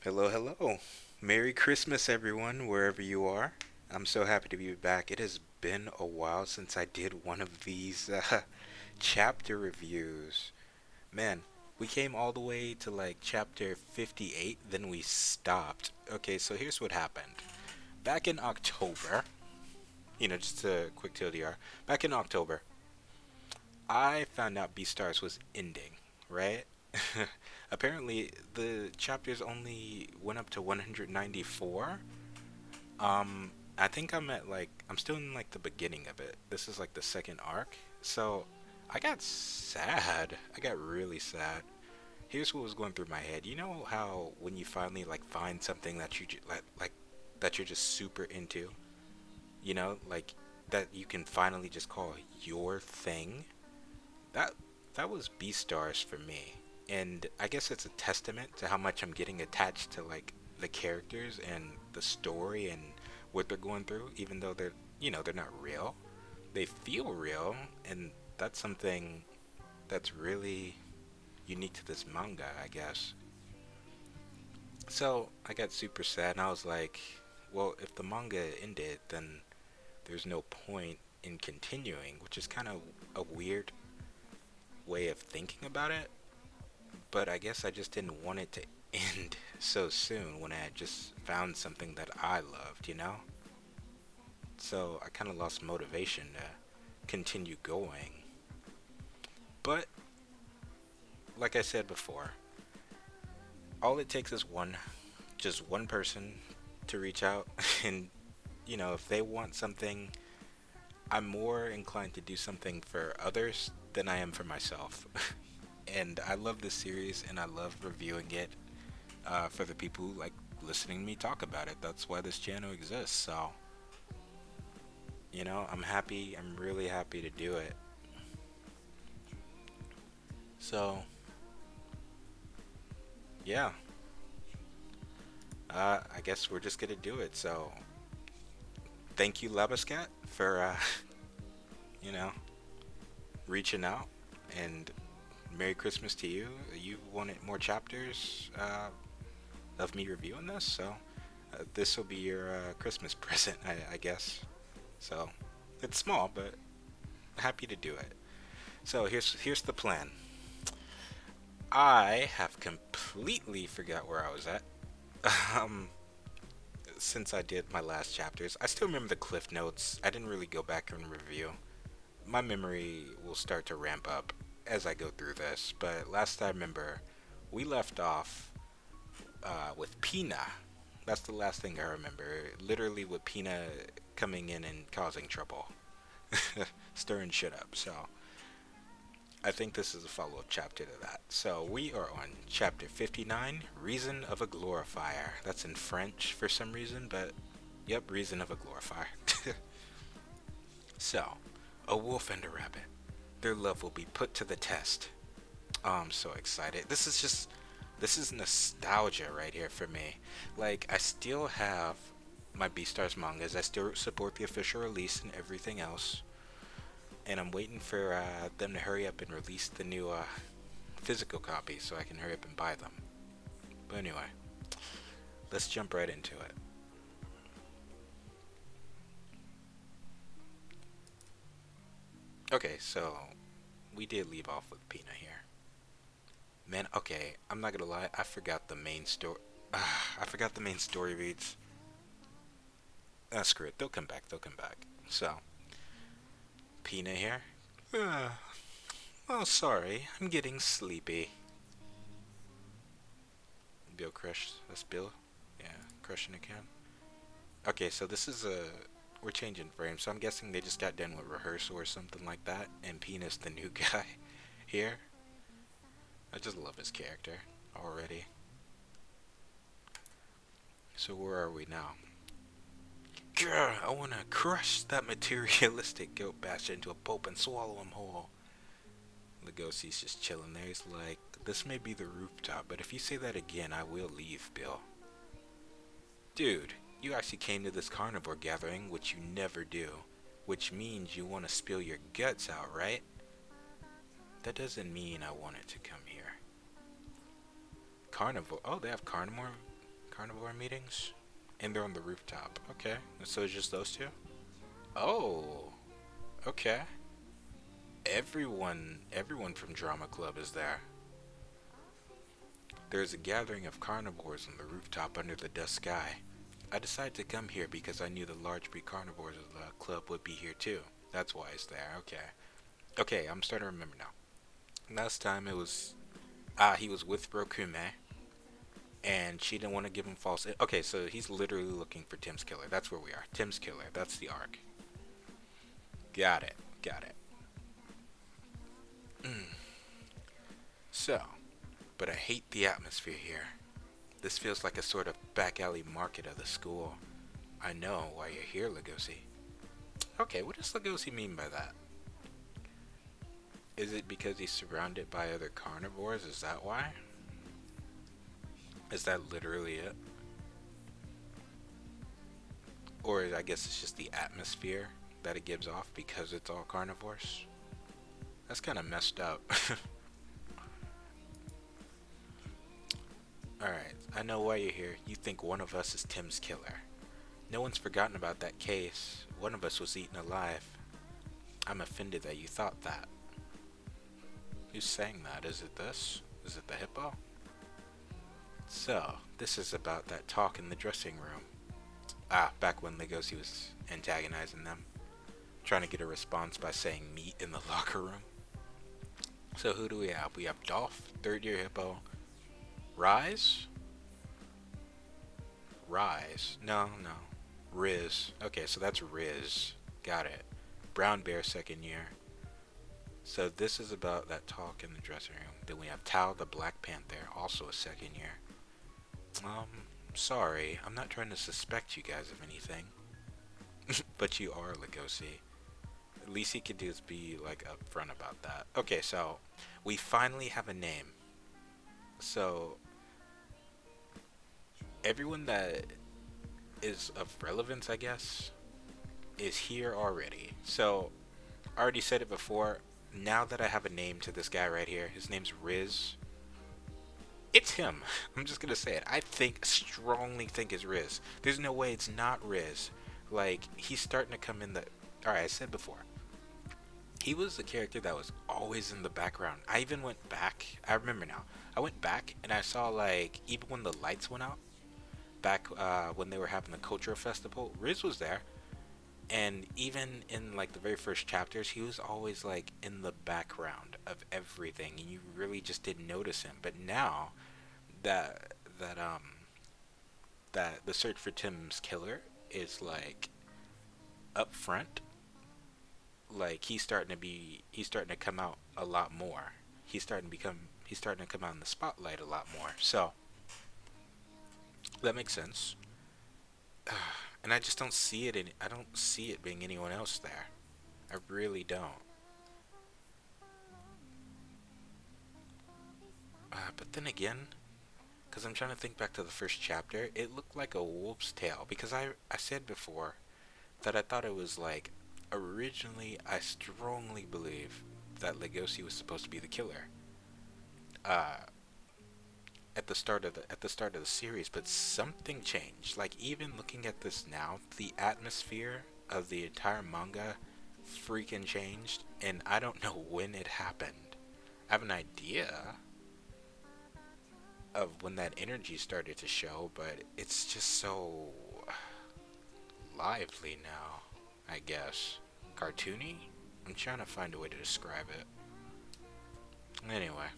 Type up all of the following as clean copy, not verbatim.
Hello, hello. Merry Christmas, everyone, wherever you are. I'm so happy to be back. It has been a while since I did one of these chapter reviews. Man, we came all the way to like chapter 58, then we stopped. Okay, so here's what happened. Back in October, just a quick TLDR, back in October, I found out Beastars was ending, right? Apparently, the chapters only went up to 194. I think I'm still in like the beginning of it. This is like the second arc. So I got sad. I got really sad. Here's what was going through my head. You know how when you finally like find something that like that you're just super into, like that you can finally just call your thing? That that was Beastars for me. And I guess it's a testament to how much I'm getting attached to like the characters and the story and what they're going through, even though they're not real. They feel real, and that's something that's really unique to this manga, I guess. So I got super sad, and I was like, well, if the manga ended, then there's no point in continuing, which is kind of a weird way of thinking about it. But I guess I just didn't want it to end so soon when I had just found something that I loved? So I kind of lost motivation to continue going. But like I said before, all it takes is just one person to reach out and if they want something, I'm more inclined to do something for others than I am for myself. And I love this series and I love reviewing it for the people who like listening to me talk about it. That's why this channel exists. So, I'm happy. I'm really happy to do it. So, yeah, I guess we're just gonna do it. So, thank you, Labascat, for you know, reaching out, and Merry Christmas to you. You wanted more chapters of me reviewing this, so this will be your Christmas present, I guess. So, it's small, but happy to do it. So here's the plan. I have completely forgot where I was at. Um, since I did my last chapters, I still remember the cliff notes. I didn't really go back and review. My memory will start to ramp up as I go through this, but last I remember, we left off with Pina. That's the last thing I remember. Literally with Pina coming in and causing trouble, stirring shit up. So I think this is a follow-up chapter to that. So we are on chapter 59, Reason of a Glorifier. That's in French for some reason, but yep, Reason of a Glorifier. So, a wolf and a rabbit. Their love will be put to the test. Oh, I'm so excited. This is nostalgia right here for me. Like, I still have my Beastars mangas. I still support the official release and everything else. And I'm waiting for them to hurry up and release the new physical copies so I can hurry up and buy them. But anyway, let's jump right into it. Okay, so we did leave off with Pina here. Man, okay, I'm not gonna lie, I forgot the main story. I forgot the main story beats. Screw it, they'll come back, they'll come back. So, Pina here. Uh, oh, sorry, I'm getting sleepy. Bill crush. That's Bill. Yeah, crushing a can. Okay, so this is a. We're changing frames, so I'm guessing they just got done with rehearsal or something like that, and Penis the new guy here. I just love his character already. So where are we now? Grr, I wanna crush that materialistic goat bastard into a pulp and swallow him whole. Lugosi's just chilling there. He's like, this may be the rooftop, but if you say that again, I will leave, Bill. Dude, you actually came to this carnivore gathering, which you never do. Which means you want to spill your guts out, right? That doesn't mean I wanted to come here. Carnivore? Oh, they have carnivore? carnivore meetings? And they're on the rooftop. Okay. So it's just those two? Oh, okay. Everyone from Drama Club is there. There's a gathering of carnivores on the rooftop under the dusk sky. I decided to come here because I knew the large breed carnivores of the club would be here too. That's why it's there. Okay. Okay, I'm starting to remember now. Last time it was he was with Rokume and she didn't want to give him false. Okay, so he's literally looking for Tim's killer. That's where we are. Tim's killer. That's the arc. Got it. Got it. So, but I hate the atmosphere here. This feels like a sort of back alley market of the school. I know why you're here, Legosi. Okay, what does Legosi mean by that? Is it because he's surrounded by other carnivores? Is that why? Is that literally it? Or I guess it's just the atmosphere that it gives off because it's all carnivores? That's kind of messed up. Alright, I know why you're here. You think one of us is Tim's killer. No one's forgotten about that case. One of us was eaten alive. I'm offended that you thought that. Who's saying that? Is it this? Is it the hippo? So, this is about that talk in the dressing room. Back when Legosi was antagonizing them. Trying to get a response by saying meat in the locker room. So who do we have? We have Dolph, third year hippo. Rise? Rise. No. Riz. Okay, so that's Riz. Got it. Brown Bear, second year. So this is about that talk in the dressing room. Then we have Tao the Black Panther, also a second year. Sorry, I'm not trying to suspect you guys of anything. But you are, Legosi. At least he could do is be like upfront about that. Okay, so we finally have a name. So everyone that is of relevance, I guess, is here already. So I already said it before. Now that I have a name to this guy right here, his name's Riz. It's him. I'm just gonna say it. Strongly think it's Riz. There's no way it's not Riz. Like, he's starting to come in the... Alright, I said before. He was the character that was always in the background. I even went back. I remember now. I went back and I saw, like, even when the lights went out, back when they were having the cultural festival, Riz was there. And even in, like, the very first chapters, he was always, like, in the background of everything. And you really just didn't notice him. But now that the search for Tim's killer is, like, up front, like, he's starting to come out a lot more. He's starting to come out in the spotlight a lot more. So that makes sense. And I just don't see it I don't see it being anyone else there. I really don't. But then again, because I'm trying to think back to the first chapter, it looked like a wolf's tail. Because I said before that I thought it was like, originally I strongly believe that Legosi was supposed to be the killer. At the start of the series, but something changed. Like, even looking at this now, the atmosphere of the entire manga freaking changed, and I don't know when it happened. I have an idea of when that energy started to show, but it's just so lively now, I guess. Cartoony? I'm trying to find a way to describe it. Anyway,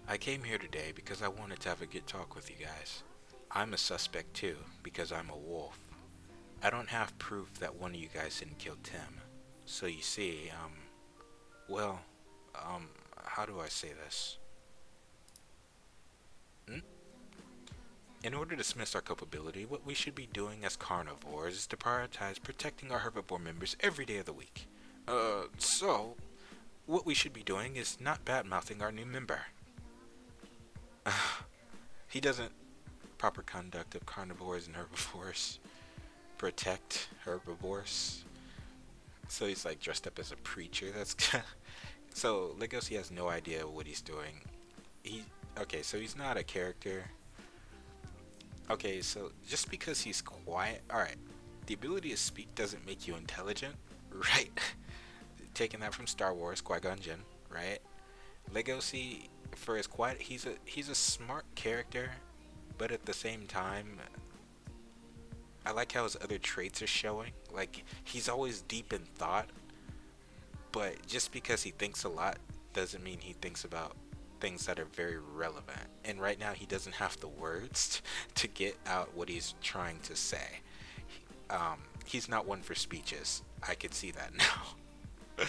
I came here today because I wanted to have a good talk with you guys. I'm a suspect too, because I'm a wolf. I don't have proof that one of you guys didn't kill Tim. So you see, how do I say this? In order to dismiss our culpability, what we should be doing as carnivores is to prioritize protecting our herbivore members every day of the week. So, what we should be doing is not bad-mouthing our new member. He doesn't... Proper conduct of carnivores and herbivores. Protect herbivores. So he's like dressed up as a preacher. That's so Legosi has no idea what he's doing. Okay, so he's not a character Okay, so just because he's quiet, alright. The ability to speak doesn't make you intelligent, right? Taking that from Star Wars, Qui-Gon Jinn, right? Legosi, for his quiet, he's a smart character, but at the same time, I like how his other traits are showing. Like he's always deep in thought, but just because he thinks a lot doesn't mean he thinks about things that are very relevant. And right now, he doesn't have the words to get out what he's trying to say. He's not one for speeches. I could see that now.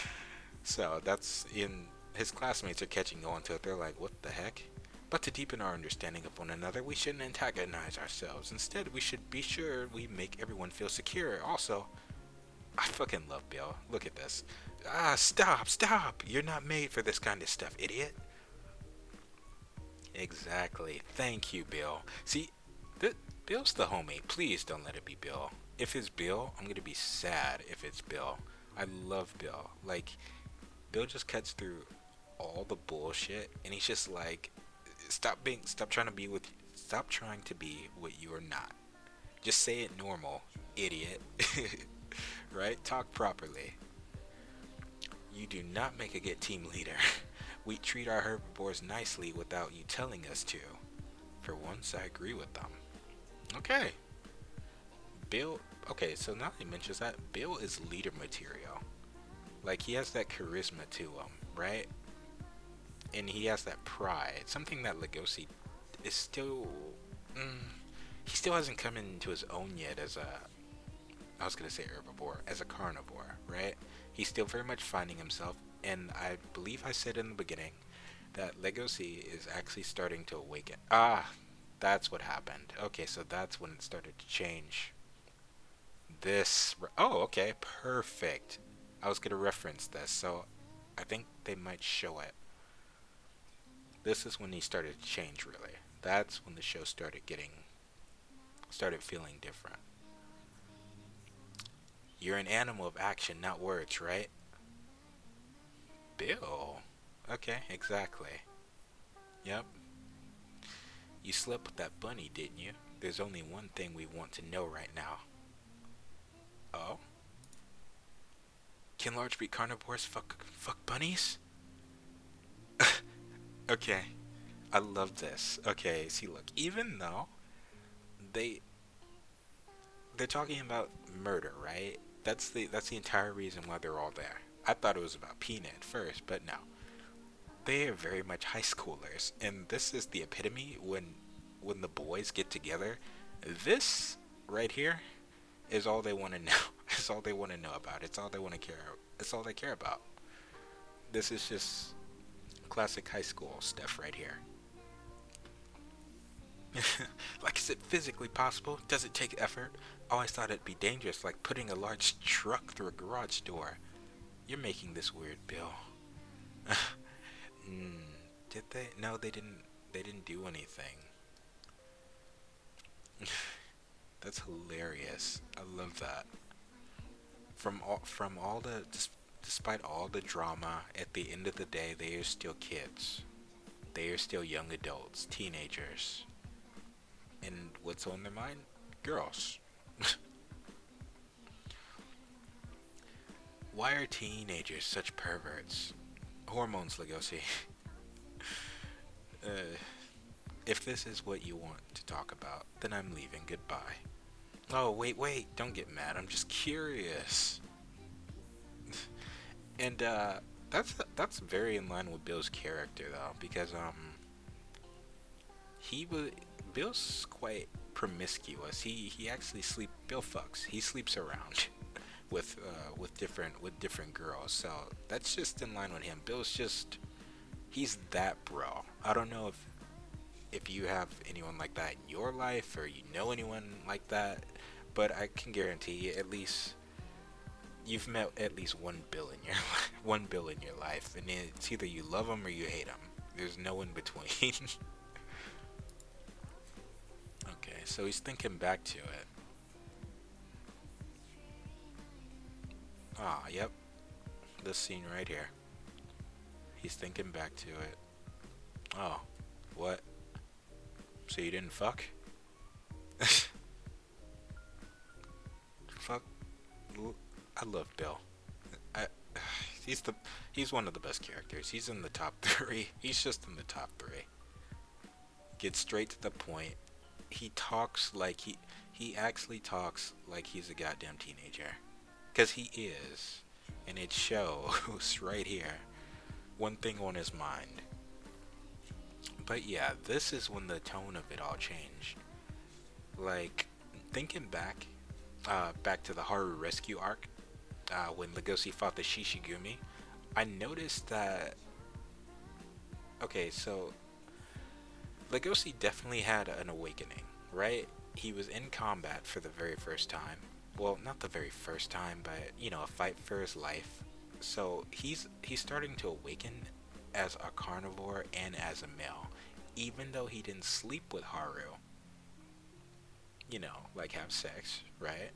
So that's in his classmates are catching on to it. They're like, "What the heck?" But to deepen our understanding of one another, we shouldn't antagonize ourselves. Instead, we should be sure we make everyone feel secure. Also, I fucking love Bill. Look at this. Ah, stop, stop! You're not made for this kind of stuff, idiot. Exactly. Thank you, Bill. See, Bill's the homie. Please don't let it be Bill. If it's Bill, I'm gonna be sad if it's Bill. I love Bill. Like, Bill just cuts through all the bullshit, and he's just like, stop trying to be what you are not. Just say it normal, idiot. Right? Talk properly. You do not make a good team leader. We treat our herbivores nicely without you telling us to. For once, I agree with them. Okay. Bill. Okay, so now he mentions that Bill is leader material. Like, he has that charisma to him, right? And he has that pride. Something that Legosi is still. Mm, he still hasn't come into his own yet as a. I was gonna say herbivore, as a carnivore, right? He's still very much finding himself, and I believe I said in the beginning that Legosi is actually starting to awaken. Ah, that's what happened. Okay, so that's when it started to change. Oh, okay, perfect. I was gonna reference this, so I think they might show it. This is when he started to change, really. That's when the show started feeling different. You're an animal of action, not words, right? Bill. Okay, exactly. Yep. You slept with that bunny, didn't you? There's only one thing we want to know right now. Oh? Can large breed carnivores fuck bunnies? Okay. I love this. Okay, see, look, even though they they're talking about murder, right? That's the entire reason why they're all there. I thought it was about Peanut at first, but no. They are very much high schoolers, and this is the epitome when the boys get together. This right here is all they want to know. It's all they want to know about. It's all they want to care. It's all they care about. This is just classic high school stuff right here. Like, is it physically possible? Does it take effort? Always thought it'd be dangerous, like putting a large truck through a garage door. You're making this weird, Bill. mm, did they? No, they didn't. They didn't do anything. That's hilarious. I love that. Despite all the drama, at the end of the day, they are still kids. They are still young adults, teenagers. And what's on their mind? Girls. Why are teenagers such perverts? Hormones, Legosi. uh, if this is what you want to talk about, then I'm leaving. Goodbye. Oh, wait, don't get mad. I'm just curious. And that's very in line with Bill's character though, because he was Bill's quite promiscuous. He actually Bill fucks. He sleeps around with different girls. So that's just in line with him. Bill's just he's that bro. I don't know if you have anyone like that in your life or you know anyone like that, but I can guarantee at least you've met at least one Bill in your one Bill in your life, and it's either you love him or you hate him. There's no in between. Okay, so he's thinking back to it. Ah, yep, this scene right here. He's thinking back to it. Oh, what? So you didn't fuck? Fuck, I love Bill. I, he's the he's one of the best characters. He's in the top three. He's just in the top three. Gets straight to the point. He talks like he actually talks like he's a goddamn teenager. 'Cause he is, and it shows right here. One thing on his mind. But yeah, this is when the tone of it all changed. Like thinking back to the Haru rescue arc, when Legoshi fought the Shishigumi, I noticed that. Okay, so Legoshi definitely had an awakening, right? He was in combat for the very first time. Well, not the very first time, but a fight for his life. So he's starting to awaken as a carnivore and as a male, even though he didn't sleep with Haru. Like have sex, right?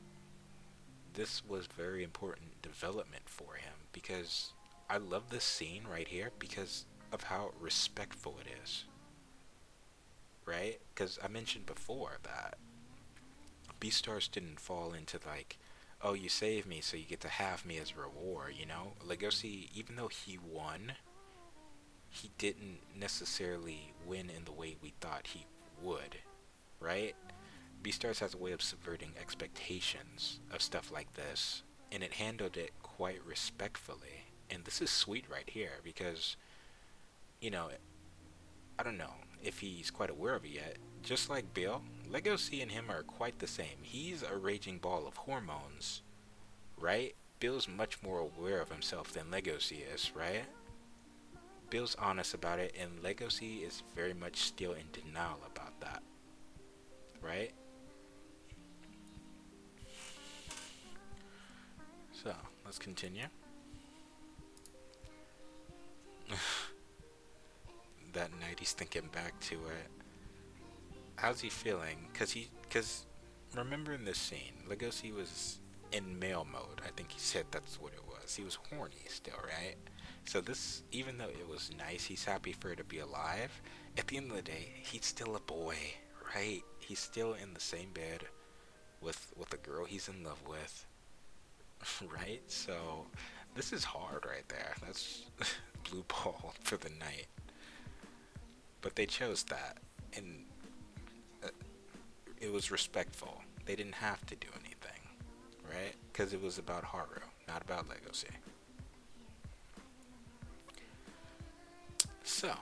This was very important development for him because I love this scene right here because of how respectful it is, right? Because I mentioned before that Beastars didn't fall into like, oh, you saved me, so you get to have me as a reward, Legoshi, even though he won, he didn't necessarily win in the way we thought he would, right? Beastars has a way of subverting expectations of stuff like this, and it handled it quite respectfully. And this is sweet right here because, you know, I don't know if he's quite aware of it yet. Just like Bill, Legacy and him are quite the same. He's a raging ball of hormones, right? Bill's much more aware of himself than Legacy is, right? Bill's honest about it, and Legacy is very much still in denial about that, right? So, let's continue. That night he's thinking back to it. How's he feeling? Cause remember in this scene, Legacy was in male mode. I think he said that's what it was. He was horny still, right? So this, even though it was nice, he's happy for her to be alive. At the end of the day, he's still a boy, right? He's still in the same bed with a girl he's in love with, right? So this is hard right there. That's blue ball for the night. But they chose that, and uh, it was respectful. They didn't have to do anything, right? Because it was about Haru, not about Legacy. So,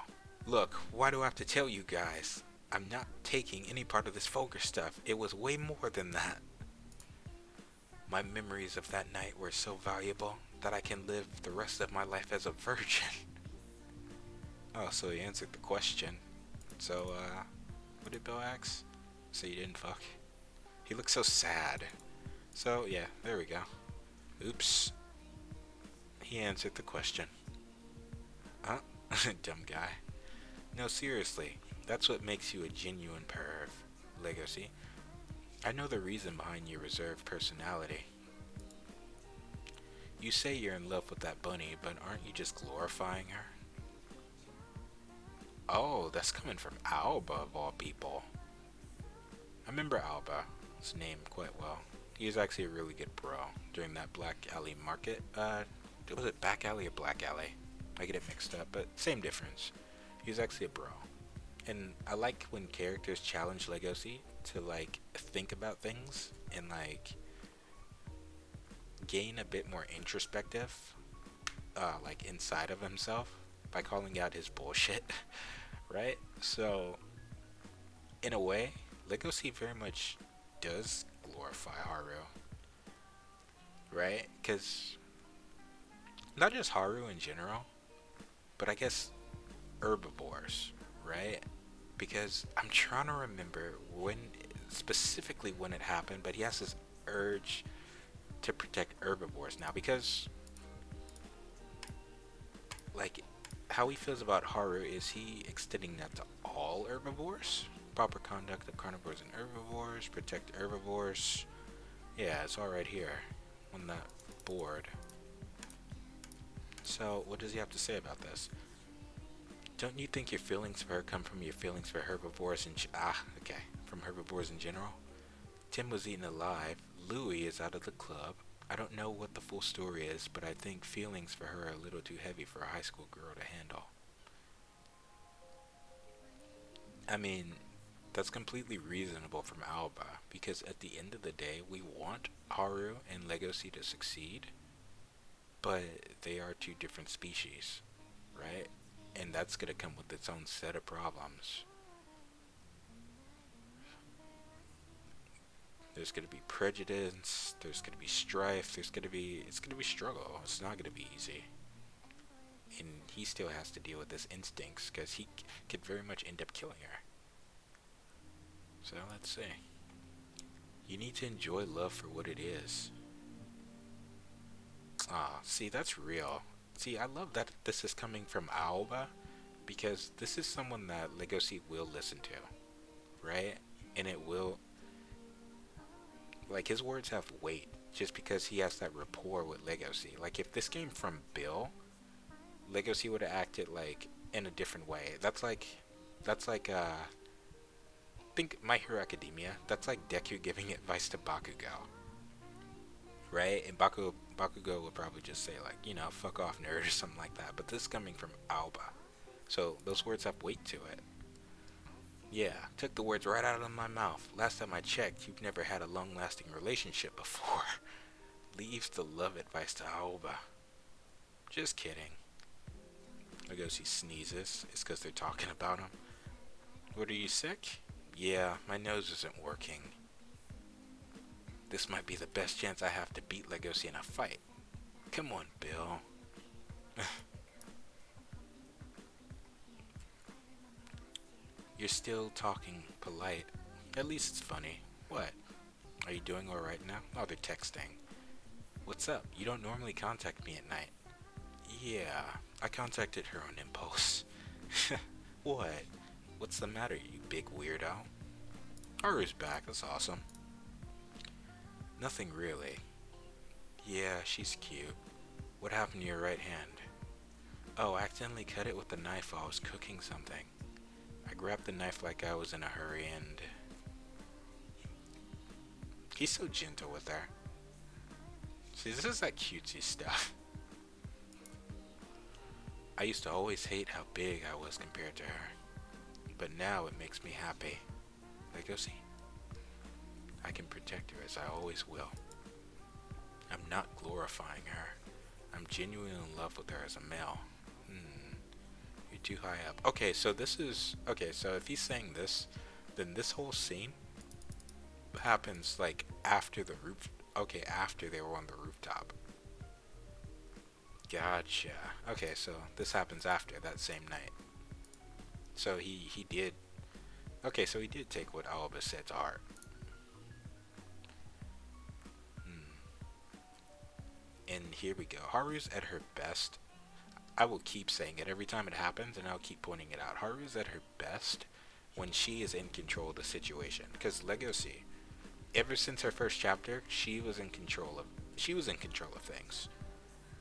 look, why do I have to tell you guys? I'm not taking any part of this vulgar stuff. It was way more than that. My memories of that night were so valuable that I can live the rest of my life as a virgin. Oh, so he answered the question. So, what did Bill ask? So you didn't fuck? He looks so sad. So, yeah, there we go. Oops. He answered the question. Huh? Dumb guy. No, seriously. That's what makes you a genuine perv, Legacy. I know the reason behind your reserved personality. You say you're in love with that bunny, but aren't you just glorifying her? Oh, that's coming from Alba of all people. I remember Alba's name quite well. He was actually a really good bro during that Black Alley market. Was it Back Alley or Black Alley? I get it mixed up, but same difference. He was actually a bro. And I like when characters challenge Legacy to like think about things and like gain a bit more introspective, like inside of himself by calling out his bullshit, right? So, in a way, Legacy very much does glorify Haru, right? Because not just Haru in general, but I guess herbivores, right? Because I'm trying to remember specifically when it happened, but he has this urge to protect herbivores now because, like, how he feels about Haru is he extending that to all herbivores? Proper conduct of carnivores and herbivores, protect herbivores. Yeah, it's all right here on that board. So, what does he have to say about this? Don't you think your feelings for her come from your feelings for herbivores and from herbivores in general? Tim was eaten alive. Louie is out of the club. I don't know what the full story is, but I think feelings for her are a little too heavy for a high school girl to handle. I mean, that's completely reasonable from Alba, because at the end of the day, we want Haru and Legacy to succeed, but they are two different species, right? And that's gonna come with its own set of problems. There's gonna be prejudice, there's gonna be strife, it's gonna be struggle. It's not gonna be easy. And he still has to deal with his instincts, because he could very much end up killing her. So let's see. You need to enjoy love for what it is. Ah, see, that's real. See, I love that this is coming from Aoba, because this is someone that Legacy will listen to, right? And it will, like, his words have weight, just because he has that rapport with Legacy. Like, if this came from Bill, Legacy would have acted, like, in a different way. Think My Hero Academia. That's like Deku giving advice to Bakugo, right? And Bakugo would probably just say like, fuck off, nerd, or something like that. But this is coming from Alba, so those words have weight to it. Yeah, took the words right out of my mouth. Last time I checked, you've never had a long-lasting relationship before. Leaves the love advice to Alba. Just kidding. I guess he sneezes. It's because they're talking about him. What, are you sick? Yeah, my nose isn't working. This might be the best chance I have to beat Legosi in a fight. Come on, Bill. You're still talking polite. At least it's funny. What? Are you doing alright now? Oh, they're texting. What's up? You don't normally contact me at night. Yeah, I contacted her on impulse. What? What's the matter, you big weirdo? Haru's back, that's awesome. Nothing really. Yeah, she's cute. What happened to your right hand? Oh, I accidentally cut it with the knife while I was cooking something. I grabbed the knife like I was in a hurry and... He's so gentle with her. See, this is that cutesy stuff. I used to always hate how big I was compared to her. But now it makes me happy. Like, go see. I can protect her as I always will. I'm not glorifying her. I'm genuinely in love with her as a male. You're too high up. Okay, so if he's saying this, then this whole scene happens, like, after the roof... Okay, after they were on the rooftop. Gotcha. Okay, so this happens after that same night. So he did... Okay, so he did take what Aoba said to heart. And here we go. Haru's at her best. I will keep saying it every time it happens, and I'll keep pointing it out. Haru's at her best when she is in control of the situation. Because Legacy, ever since her first chapter, she was in control of things.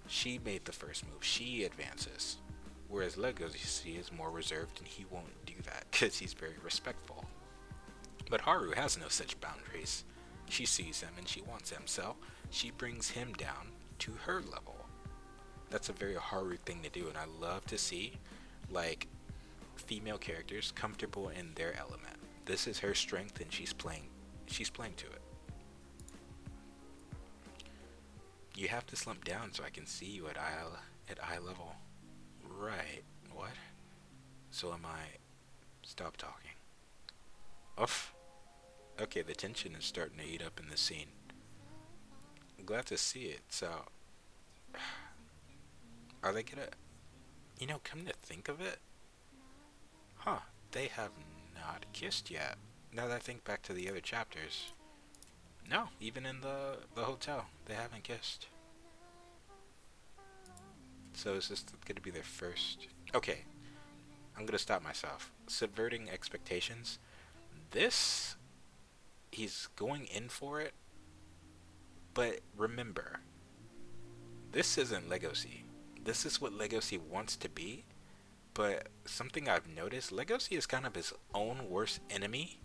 She made the first move. She advances. Whereas Legacy is more reserved, and he won't do that because he's very respectful. But Haru has no such boundaries. She sees him and she wants him, so she brings him down to her level. That's a very Haru thing to do, and I love to see, like, female characters comfortable in their element. This is her strength, and she's playing to it. You have to slump down so I can see you at eye level. Right. What? So am I... Stop talking. Oof. Okay, the tension is starting to heat up in this scene. I'm glad to see it, so... Are they gonna... come to think of it? Huh, they have not kissed yet. Now that I think back to the other chapters. No, even in the hotel, they haven't kissed. So is this gonna be their first... Okay, I'm gonna stop myself. Subverting expectations. This... He's going in for it. But remember, this isn't Legacy. This is what Legacy wants to be. But something I've noticed, Legacy is kind of his own worst enemy.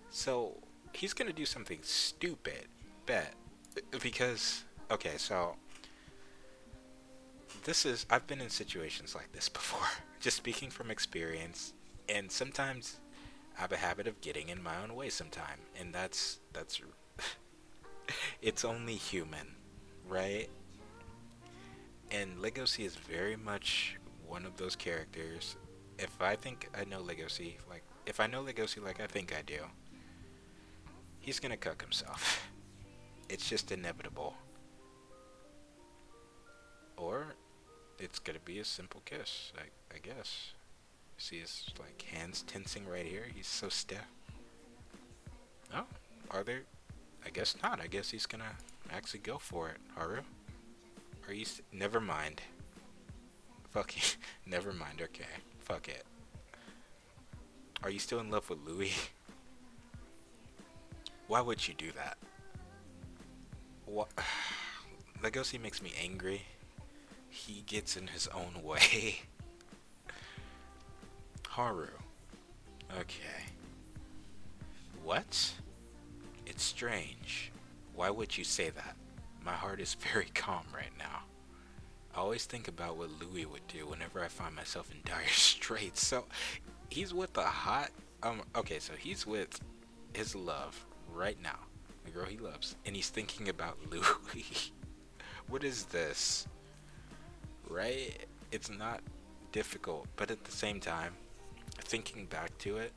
So he's gonna do something stupid. Bet. Because, okay, so I've been in situations like this before, just speaking from experience, and sometimes I have a habit of getting in my own way sometime, and that's it's only human, right? And Legosi is very much one of those characters. If I think I know Legosi, like if I know Legosi like I think I do, he's gonna cook himself. It's just inevitable. Or it's gonna be a simple kiss, I guess. See his like hands tensing right here. He's so stiff. Oh, are there? I guess not. I guess he's gonna actually go for it. Haru, are you? Never mind. Fuck it. Never mind. Okay. Fuck it. Are you still in love with Louis? Why would you do that? What? Legosi makes me angry. He gets in his own way. Haru. Okay. What? It's strange. Why would you say that? My heart is very calm right now. I always think about what Louis would do whenever I find myself in dire straits. So, he's with a hot. Okay, so he's with his love right now. The girl he loves. And he's thinking about Louis. What is this? Right? It's not difficult, but at the same time, thinking back to it,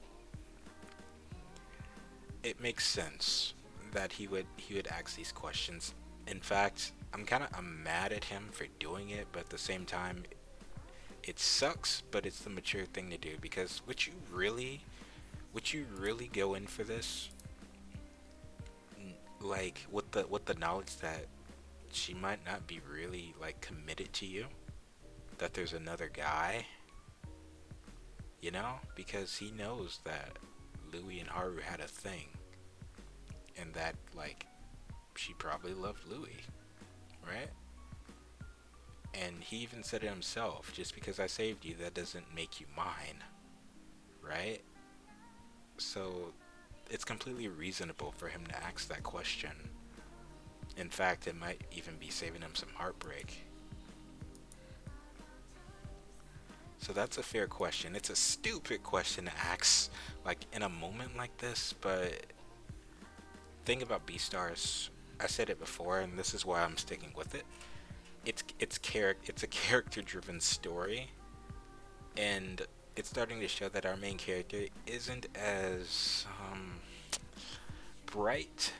it makes sense that he would ask these questions. In fact, I'm mad at him for doing it, but at the same time, it sucks, but it's the mature thing to do because would you really go in for this like with the knowledge that she might not be really like committed to you, that there's another guy, because he knows that Louis and Haru had a thing and that like she probably loved Louis, right? And he even said it himself, just because I saved you, that doesn't make you mine, right? So it's completely reasonable for him to ask that question. In fact, it might even be saving him some heartbreak. So that's a fair question. It's a stupid question to ask, like in a moment like this, but thing about Beastars, I said it before, and this is why I'm sticking with it. It's a character-driven story, and it's starting to show that our main character isn't as bright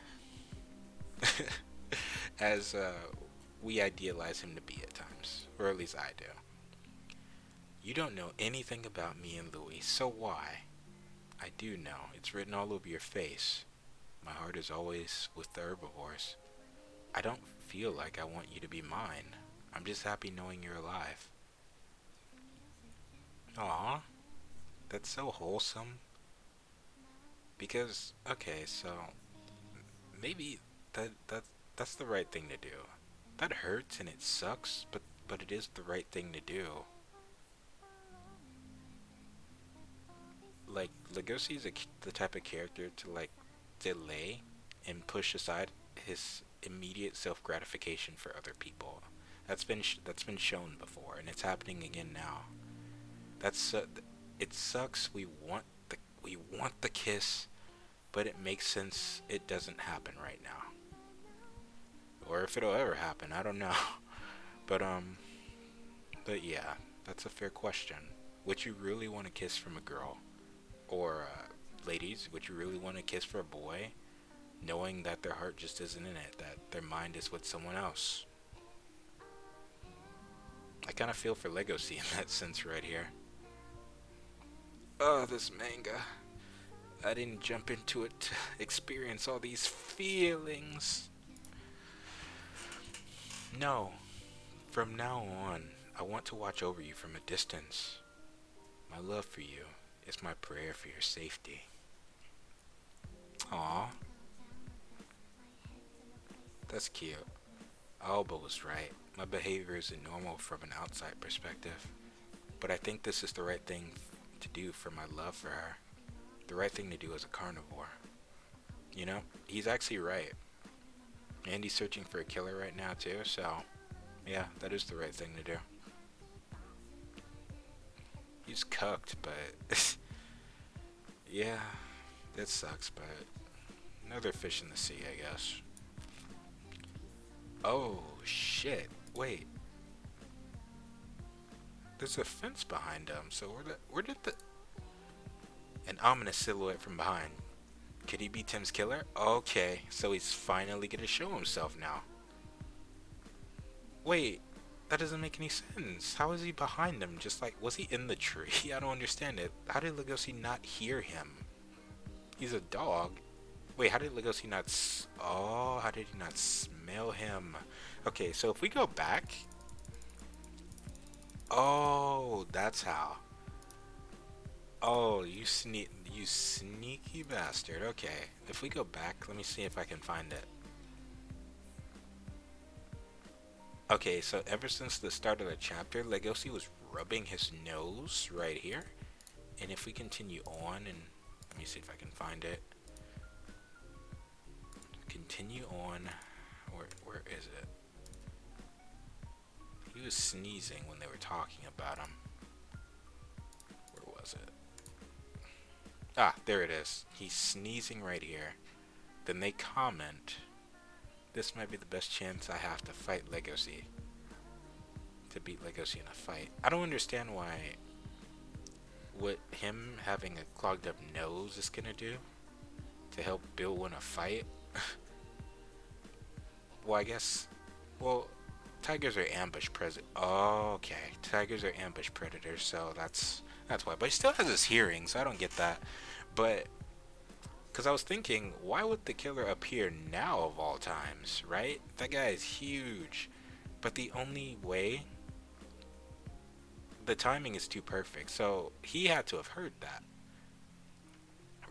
as we idealize him to be at times, or at least I do. You don't know anything about me and Louis, so why? I do know. It's written all over your face. My heart is always with the herbivores. I don't feel like I want you to be mine. I'm just happy knowing you're alive. Aw, that's so wholesome. Because, okay, so maybe that's the right thing to do. That hurts and it sucks, but it is the right thing to do. Like Legosi is the type of character to like delay and push aside his immediate self gratification for other people. That's been shown before, and it's happening again now. That's it sucks. We want the kiss, but it makes sense. It doesn't happen right now, or if it'll ever happen, I don't know. But but yeah, that's a fair question. Would you really want a kiss from a girl? Or, ladies, would you really want to kiss for a boy, knowing that their heart just isn't in it, that their mind is with someone else? I kind of feel for Legacy in that sense right here. Oh, this manga. I didn't jump into it to experience all these feelings. No, from now on, I want to watch over you from a distance. My love for you is my prayer for your safety. Aw, that's cute. Alba was right. My behavior isn't normal from an outside perspective, but I think this is the right thing to do for my love for her. The right thing to do as a carnivore. You know, he's actually right. And he's searching for a killer right now, too, so yeah, that is the right thing to do. He's cooked, but yeah, that sucks, but another fish in the sea, I guess. Oh, shit. Wait, there's a fence behind him, so where did the... An ominous silhouette from behind. Could he be Tim's killer? Okay, so he's finally gonna show himself now. Wait, that doesn't make any sense. How is he behind him? Just like, was he in the tree? I don't understand it. How did Legosi not hear him? He's a dog. Wait, how did Legosi not... Oh, how did he not smell him? Okay, so if we go back... Oh, that's how. Oh, you sneaky bastard. Okay, if we go back, let me see if I can find it. Okay, so ever since the start of the chapter, Legosi was rubbing his nose right here. And if we continue on, and let me see if I can find it. Continue on. Where is it? He was sneezing when they were talking about him. Where was it? Ah, there it is. He's sneezing right here. Then they comment, "This might be the best chance I have to fight Legosi." To beat Legosi in a fight. I don't understand why what him having a clogged up nose is gonna do to help Bill win a fight. Well, I guess, well, tigers are ambush predators. Oh, okay, tigers are ambush predators, so that's why. But he still has his hearing, so I don't get that. But because I was thinking, why would the killer appear now of all times, right? That guy is huge. But the only way, the timing is too perfect. So he had to have heard that,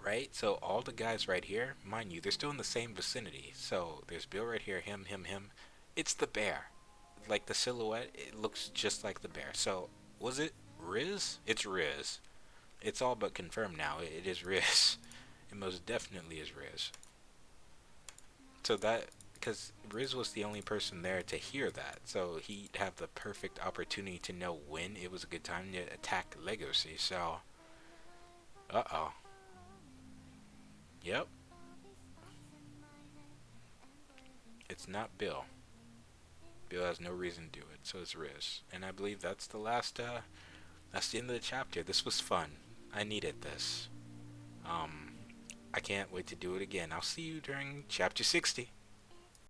right? So all the guys right here, mind you, they're still in the same vicinity. So there's Bill right here, him, him, him. It's the bear. Like the silhouette, it looks just like the bear. So was it Riz? It's Riz. It's all but confirmed now. It is Riz. It most definitely is Riz. So that, because Riz was the only person there to hear that, so he'd have the perfect opportunity to know when it was a good time to attack Legacy. So, uh-oh. Yep, it's not Bill. Bill has no reason to do it, so it's Riz. And I believe that's the last, that's the end of the chapter. This was fun. I needed this. I can't wait to do it again. I'll see you during chapter 60.